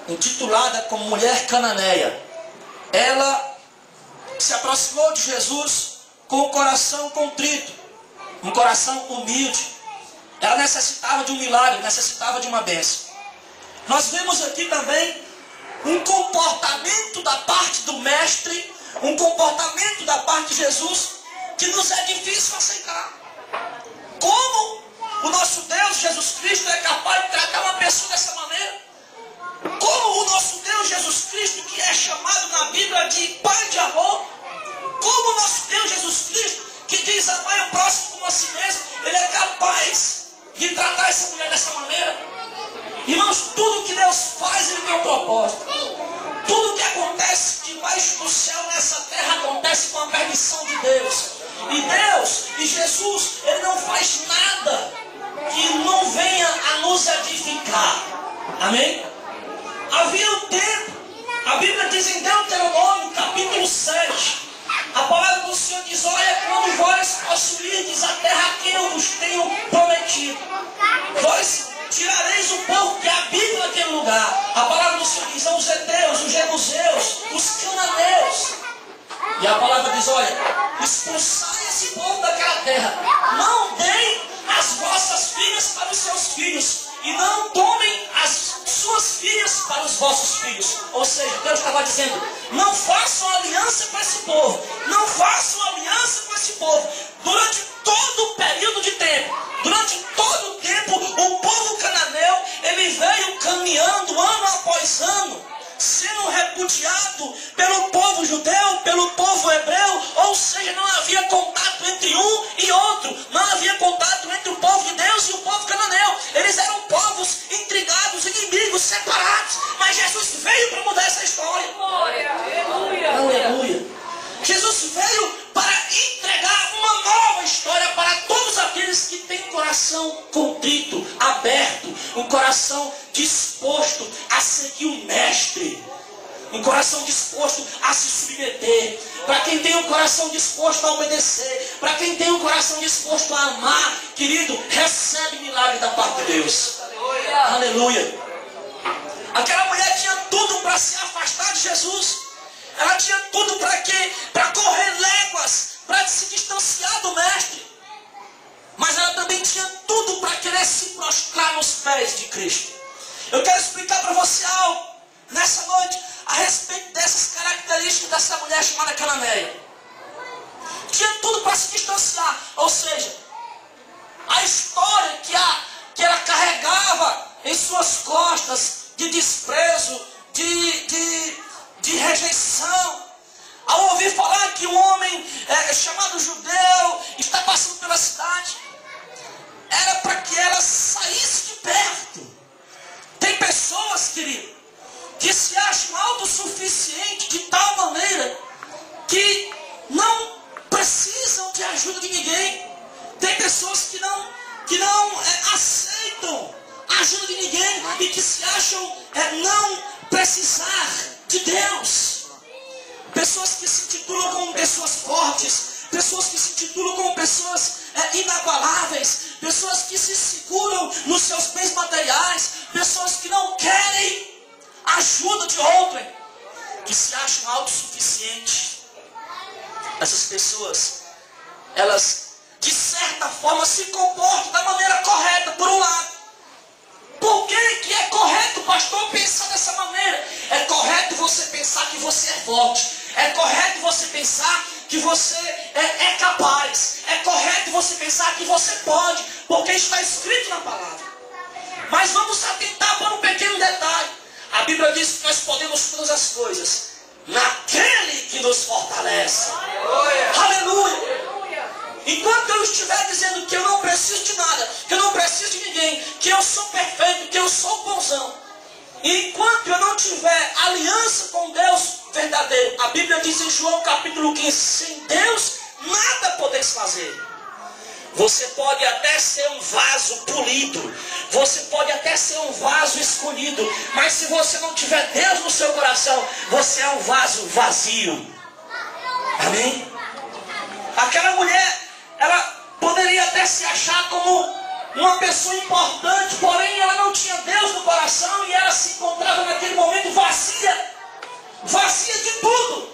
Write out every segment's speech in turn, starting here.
intitulada como Mulher Cananeia. Ela se aproximou de Jesus com o coração contrito, um coração humilde. Ela necessitava de um milagre, necessitava de uma bênção. Nós vemos aqui também um comportamento da parte do Mestre, um comportamento da parte de Jesus que nos é difícil aceitar. Como o nosso Deus, Jesus Cristo, é capaz de tratar uma pessoa dessa maneira? Como o nosso Deus, Jesus Cristo, que é chamado na Bíblia de Pai de amor, como o nosso Deus, Jesus Cristo, que diz amar o próximo como a si mesmo, Ele é capaz de tratar essa mulher dessa maneira? Irmãos, tudo que Deus faz, Ele tem um propósito. Tudo que acontece debaixo do céu nessa terra acontece com a permissão de Deus. E Deus, e Jesus, Ele não faz nada que não venha a nos edificar. Amém? Havia um tempo, a Bíblia diz em Deuteronômio, capítulo 7, a palavra do Senhor diz: olha, quando vós possuirdes a terra que eu vos tenho prometido, vós tirareis o povo que habita naquele lugar. A palavra do Senhor diz: são os heteus, os jebuseus, os cananeus. E a palavra diz: olha, expulsai esse povo daquela terra, não deem as vossas filhas para os seus filhos, e não tomem as suas filhas para os vossos filhos. Ou seja, Deus estava dizendo: não façam aliança com esse povo, não façam aliança com esse povo. Durante todo o período de tempo, durante todo o tempo, o povo cananeu, ele veio caminhando ano após ano, sendo repudiado pelo povo judeu, pelo povo hebreu. Ou seja, não havia contato entre um e outro, não havia contato entre o povo de Deus e o povo cananeu. Eles eram povos intrigados, inimigos, separados. Mas Jesus veio para mudar essa história. Aleluia. Aleluia. Jesus veio para entregar uma nova história para todos aqueles que têm coração contrito, aberto, um coração disposto a seguir o Mestre, um coração disposto a se submeter. Para quem tem um coração disposto a obedecer, para quem tem um coração disposto a amar, querido, recebe milagre da parte de Deus. Aleluia. Aquela mulher tinha tudo para se afastar de Jesus. Ela tinha tudo para quê? Para correr léguas, para se distanciar do Mestre. Mas ela também tinha tudo para querer se prostrar nos pés de Cristo. Eu quero explicar para você algo nessa noite a respeito dessas características dessa mulher chamada Cananeia. Tinha tudo para se distanciar. Ou seja, a história que ela carregava em suas costas de desprezo, de rejeição. Ao ouvir falar que um homem chamado judeu está passando pela cidade, era para que ela saísse de perto. Tem pessoas, querido, que se acham autossuficientes de tal maneira que não precisam de ajuda de ninguém. Tem pessoas que não aceitam a ajuda de ninguém e que se acham não precisar de Deus. Pessoas que se intitulam como pessoas fortes, pessoas que se intitulam como pessoas inabaláveis, pessoas que se seguram nos seus bens materiais, pessoas que não querem ajuda de outrem, que se acham autossuficientes. Essas pessoas, elas de certa forma se comportam da maneira correta, por um lado. Por que é correto, pastor, pensar dessa maneira? É correto você pensar que você é forte. É correto você pensar que você é capaz. É correto você pensar que você pode, porque está escrito na palavra. Mas vamos atentar para um pequeno detalhe. A Bíblia diz que nós podemos todas as coisas naquele que nos fortalece. Aleluia! Enquanto eu estiver dizendo que eu não preciso de nada, que eu não preciso de ninguém, que eu sou perfeito, que eu sou bonzão, enquanto eu não tiver aliança com Deus verdadeiro, a Bíblia diz em João capítulo 15, sem Deus nada podeis fazer. Você pode até ser um vaso polido, você pode até ser um vaso escolhido, mas se você não tiver Deus no seu coração, você é um vaso vazio. Amém? Aquela mulher, ela poderia até se achar como uma pessoa importante, porém ela não tinha Deus no coração e ela se encontrava naquele momento vazia de tudo.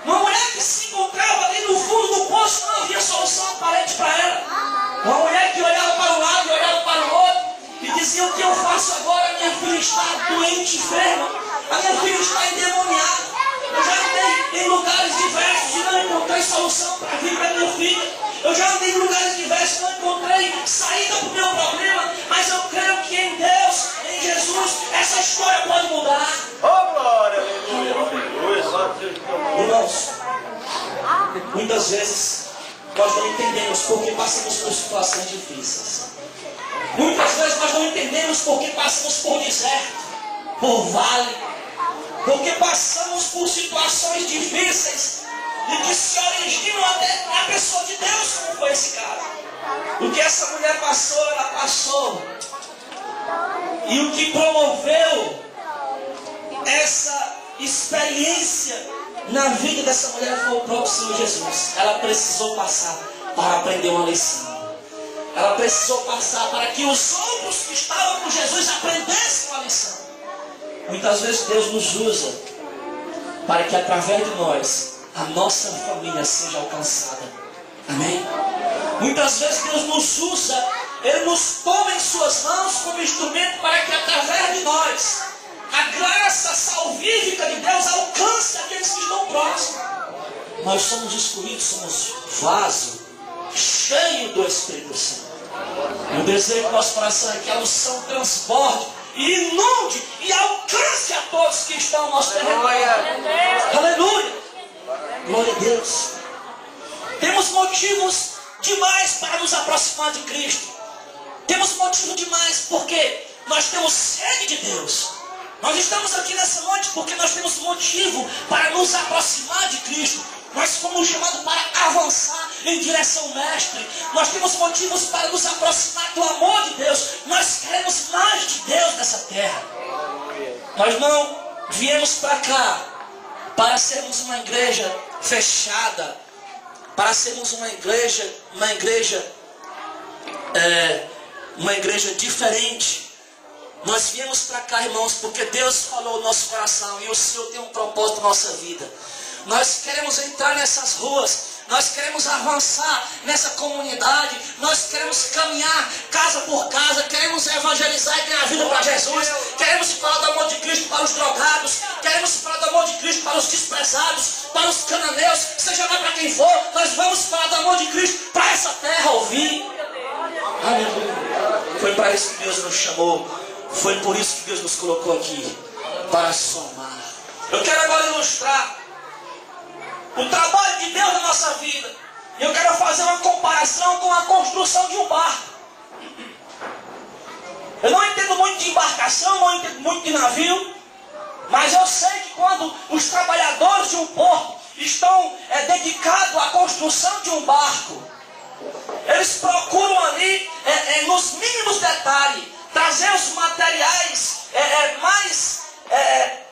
Uma mulher que se encontrava ali no fundo do poço, não havia solução aparente para ela. Uma mulher que olhava para um lado e olhava para o outro e dizia: o que eu faço agora? Minha filha está doente, enferma, a minha filha está endemoniada. Eu já andei em lugares diversos e não encontrei solução para a vida da minha filha. Eu já andei em lugares diversos e não encontrei saída para o meu problema. Mas eu creio que em Deus, em Jesus, essa história pode mudar. Oh, glória, aleluia. Irmãos, muitas vezes nós não entendemos por que passamos por situações difíceis. Muitas vezes nós não entendemos por que passamos por deserto, por vale, porque passamos por situações difíceis e que se originam até na pessoa de Deus, como foi esse caso. O que essa mulher passou, ela passou. E o que promoveu essa experiência na vida dessa mulher foi o próprio Senhor Jesus. Ela precisou passar para aprender uma lição. Ela precisou passar para que os outros que estavam com Jesus aprendessem uma lição. Muitas vezes Deus nos usa para que através de nós a nossa família seja alcançada. Amém? Muitas vezes Deus nos usa, Ele nos toma em suas mãos como instrumento para que através de nós a graça salvífica de Deus alcance aqueles que estão próximos. Nós somos escolhidos, somos vaso cheio do Espírito Santo. O desejo do nosso coração é que a unção transborde e inunde e alcance a todos que estão ao nosso território. Aleluia! Glória a Deus. Temos motivos demais para nos aproximar de Cristo. Temos motivo demais porque nós temos sede de Deus. Nós estamos aqui nessa noite porque nós temos motivo para nos aproximar de Cristo. Nós fomos chamados para avançar em direção ao Mestre. Nós temos motivos para nos aproximar do amor de Deus. Nós queremos mais de Deus nessa terra. Nós não viemos para cá para sermos uma igreja fechada, para sermos uma igreja diferente. Nós viemos para cá, irmãos, porque Deus falou no nosso coração e o Senhor tem um propósito na nossa vida. Nós queremos entrar nessas ruas, nós queremos avançar nessa comunidade, nós queremos caminhar casa por casa, queremos evangelizar e ganhar a vida para Jesus, queremos falar do amor de Cristo para os drogados, queremos falar do amor de Cristo para os desprezados, para os cananeus, seja lá para quem for, nós vamos falar do amor de Cristo para essa terra ouvir. Aleluia. Foi para isso que Deus nos chamou, foi por isso que Deus nos colocou aqui, para somar. Eu quero agora ilustrar o trabalho de Deus na nossa vida. E eu quero fazer uma comparação com a construção de um barco. Eu não entendo muito de embarcação, não entendo muito de navio, mas eu sei que quando os trabalhadores de um porto estão dedicados à construção de um barco, eles procuram ali, nos mínimos detalhes, trazer os materiais mais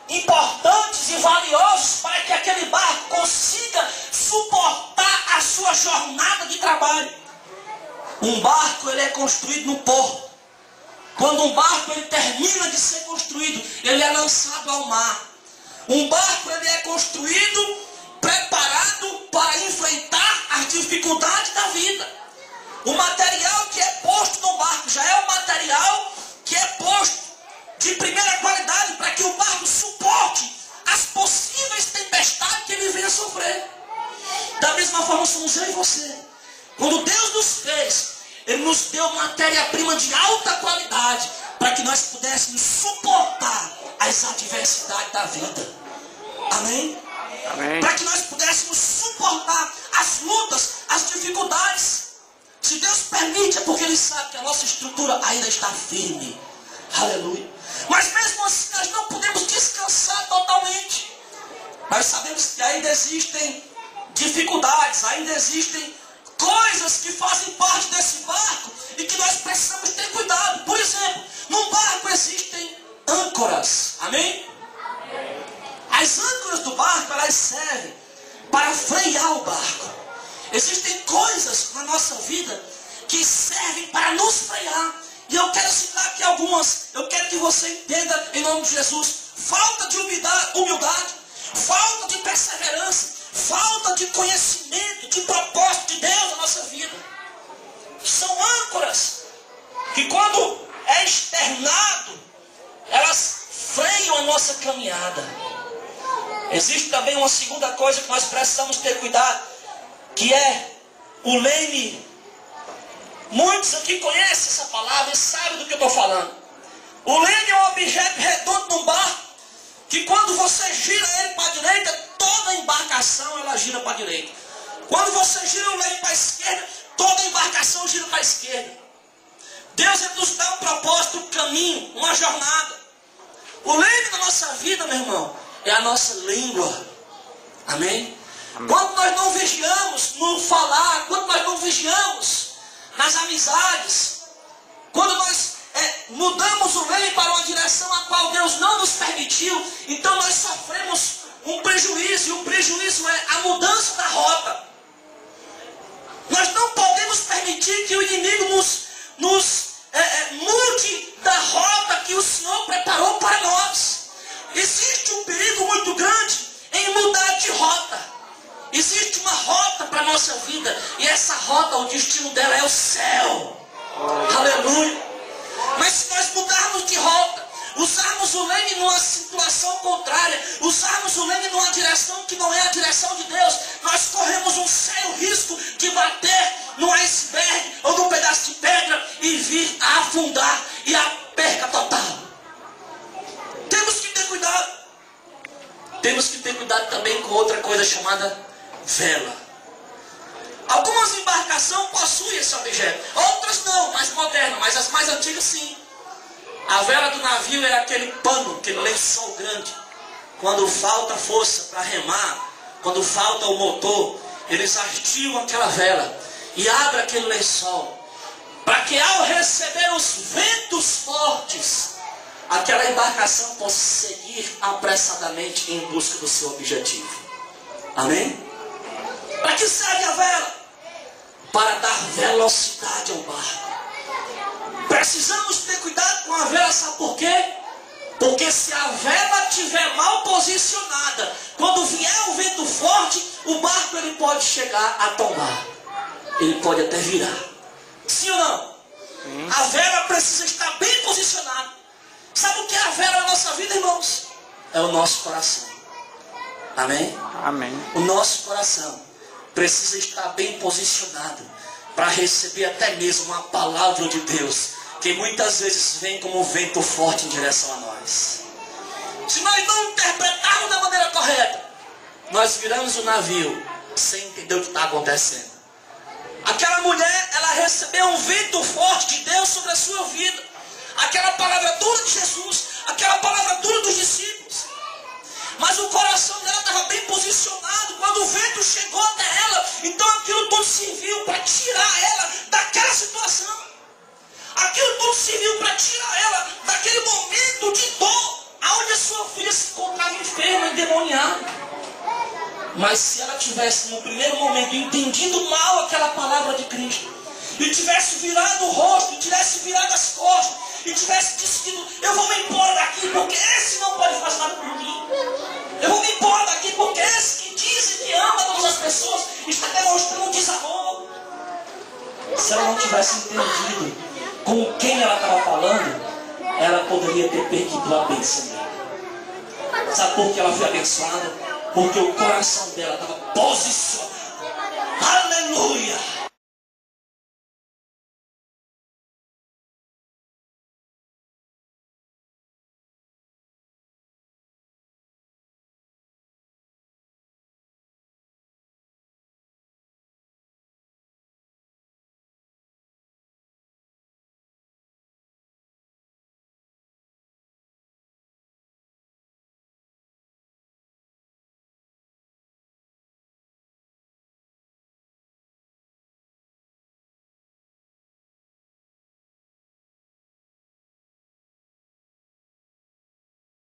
importantes e valiosos para que aquele barco consiga suportar a sua jornada de trabalho. Um barco ele é construído no porto. Quando um barco ele termina de ser construído, ele é lançado ao mar. Um barco ele é construído preparado para enfrentar as dificuldades da vida. O material que é posto no barco já é um material que é posto de primeira qualidade para que o barco suporte as possíveis tempestades que ele venha sofrer. Da mesma forma somos eu e você. Quando Deus nos fez, Ele nos deu matéria-prima de alta qualidade para que nós pudéssemos suportar as adversidades da vida. Amém? Amém. Para que nós pudéssemos suportar as lutas, as dificuldades. Se Deus permite, é porque Ele sabe que a nossa estrutura ainda está firme. Aleluia. Mas mesmo assim nós não podemos descansar totalmente. Nós sabemos que ainda existem dificuldades, ainda existem coisas que fazem parte desse barco e que nós precisamos ter cuidado. Por exemplo, num barco existem âncoras. Amém? As âncoras do barco, elas servem para frear o barco. Existem coisas na nossa vida que servem para nos frear. algumas, eu quero que você entenda em nome de Jesus. Falta de humildade, falta de perseverança, falta de conhecimento, de propósito de Deus na nossa vida. São âncoras que quando é externado, elas freiam a nossa caminhada. Existe também uma segunda coisa que nós precisamos ter cuidado, que é o leme. Muitos aqui conhecem essa palavra e sabem do que eu estou falando. O leme é um objeto redondo no barco, que quando você gira ele para a direita, toda a embarcação ela gira para a direita. Quando você gira o leme para a esquerda, toda a embarcação gira para a esquerda. Deus ele nos dá um propósito, um caminho, uma jornada. O leme da nossa vida, meu irmão, é a nossa língua. Amém? Quando nós não vigiamos no falar, quando nós não vigiamos nas amizades, quando nós mudamos o leme para uma direção a qual Deus não nos permitiu, então nós sofremos um prejuízo, e o prejuízo é a mudança da rota. Nós não podemos permitir que o inimigo nos mude da rota que o Senhor preparou para nós. Existe um perigo muito grande em mudar de rota. Existe uma rota para a nossa vida, e essa rota, o destino dela é o céu. Aleluia. Mas se nós mudarmos de rota, usarmos o leme numa situação contrária, usarmos o leme numa direção que não é a direção de Deus, nós corremos um sério risco de bater no iceberg ou num pedaço de pedra e vir a afundar e a perca total. Temos que ter cuidado. Temos que ter cuidado também com outra coisa chamada vela. Algumas embarcações possuem esse objeto, outras não, mais modernas, mas as mais antigas sim. A vela do navio era aquele pano, aquele lençol grande. Quando falta força para remar, quando falta o motor, eles hastiam aquela vela e abrem aquele lençol, para que ao receber os ventos fortes, aquela embarcação possa seguir apressadamente em busca do seu objetivo. Amém? Para que serve a vela? Para dar velocidade ao barco. Precisamos ter cuidado com a vela, sabe por quê? Porque se a vela estiver mal posicionada, quando vier o vento forte, o barco ele pode chegar a tombar. Ele pode até virar. Sim ou não? A vela precisa estar bem posicionada. Sabe o que é a vela na nossa vida, irmãos? É o nosso coração. Amém? Amém. O nosso coração precisa estar bem posicionado para receber até mesmo uma palavra de Deus, que muitas vezes vem como um vento forte em direção a nós. Se nós não interpretarmos da maneira correta, nós viramos o navio sem entender o que está acontecendo. Aquela mulher, ela recebeu um vento forte de Deus sobre a sua vida. Aquela palavra dura de Jesus, aquela palavra dura dos discípulos. Mas o coração dela estava bem posicionado. Quando o vento chegou até ela, então aquilo tudo serviu para tirar ela daquela situação. Aquilo tudo serviu para tirar ela daquele momento de dor, onde a sua filha se encontrava enferma, endemoniada. Mas se ela tivesse no primeiro momento entendido mal aquela palavra de Cristo, e tivesse virado o rosto, e tivesse virado as costas, e tivesse decidido, eu vou me embora daqui, porque esse não pode fazer nada por mim. Eu vou me embora daqui, porque esse que diz que ama todas as pessoas está demonstrando um desamor. Se ela não tivesse entendido com quem ela estava falando, ela poderia ter perdido a bênção dela. Sabe por que ela foi abençoada? Porque o coração dela estava posicionado. Aleluia!